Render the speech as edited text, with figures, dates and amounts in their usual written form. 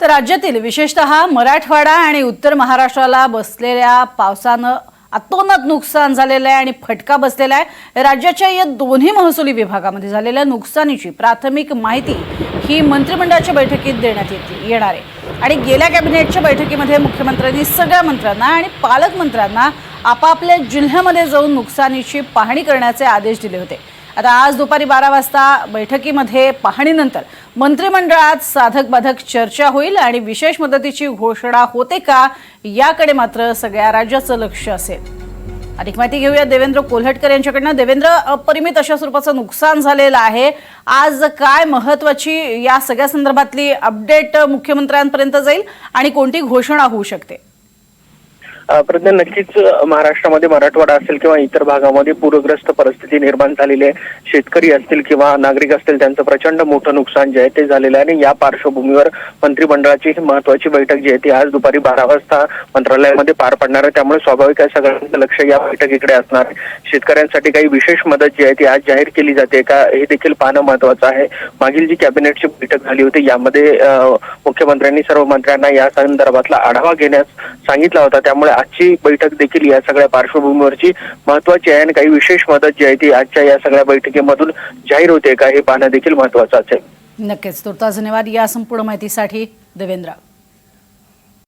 तर राज्यातील विशेषतः मराठवाडा आणि उत्तर महाराष्ट्राला बसलेल्या पावसानं अतोनात नुकसान झालेलं आहे आणि फटका बसलेला आहे। राज्याच्या या दोन्ही महसुली विभागामध्ये झालेल्या नुकसानीची प्राथमिक माहिती ही मंत्रिमंडळाच्या बैठकीत देण्यात येणार आहे। आणि गेल्या कॅबिनेटच्या बैठकीमध्ये मुख्यमंत्र्यांनी सगळ्या मंत्र्यांना आणि पालकमंत्र्यांना आपापल्या जिल्ह्यामध्ये जाऊन नुकसानीची पाहणी करण्याचे आदेश दिले होते। आता आज दुपारी 12 वाजता बैठकीमध्ये पाहणीनंतर मंत्रिमंडळात साधक बाधक चर्चा होईल आणि विशेष मदतीची घोषणा होते का याकडे मात्र सगळ्या राज्याचं लक्ष असेल। अधिक माहिती घेऊया देवेंद्र कोल्हटकर यांच्याकडून। देवेंद्र, अपरिमित अशा स्वरूपाचं नुकसान झालेलं आहे, आज काय महत्त्वाची या सगळ्या संदर्भातली अपडेट मुख्यमंत्र्यांपर्यंत जाईल आणि कोणती घोषणा होऊ शकते? प्रज्ञा, नक्कीच महाराष्ट्रामध्ये मराठवाडा असेल किंवा इतर भागामध्ये पूरग्रस्त परिस्थिती निर्माण झालेली आहे। शेतकरी असतील किंवा नागरिक असतील त्यांचं प्रचंड मोठं नुकसान जे आहे ते झालेलं आहे आणि या पार्श्वभूमीवर मंत्रिमंडळाची महत्त्वाची बैठक जी आहे ती आज दुपारी 12 वाजता मंत्रालयामध्ये पार पडणार आहे। त्यामुळे स्वाभाविक आहे सगळ्यांचं लक्ष या बैठकीकडे असणार आहे। शेतकऱ्यांसाठी काही विशेष मदत जी आहे ती आज जाहीर केली जाते का हे देखील पाहणं महत्त्वाचं आहे। मागील जी कॅबिनेटची बैठक झाली होती यामध्ये मुख्यमंत्र्यांनी सर्व मंत्र्यांना या संदर्भातला आढावा घेण्यास सांगितला होता। त्यामुळे आजची बैठक देखील या सगळ्या पार्श्वभूमीवरची महत्त्वाची आहे आणि काही विशेष मदत जी आहे ती आजच्या या सगळ्या बैठकीमधून जाहीर होते का हे पाहणं देखील महत्त्वाचं असेल। नक्कीच, तुर्तास धन्यवाद या संपूर्ण माहितीसाठी देवेंद्र।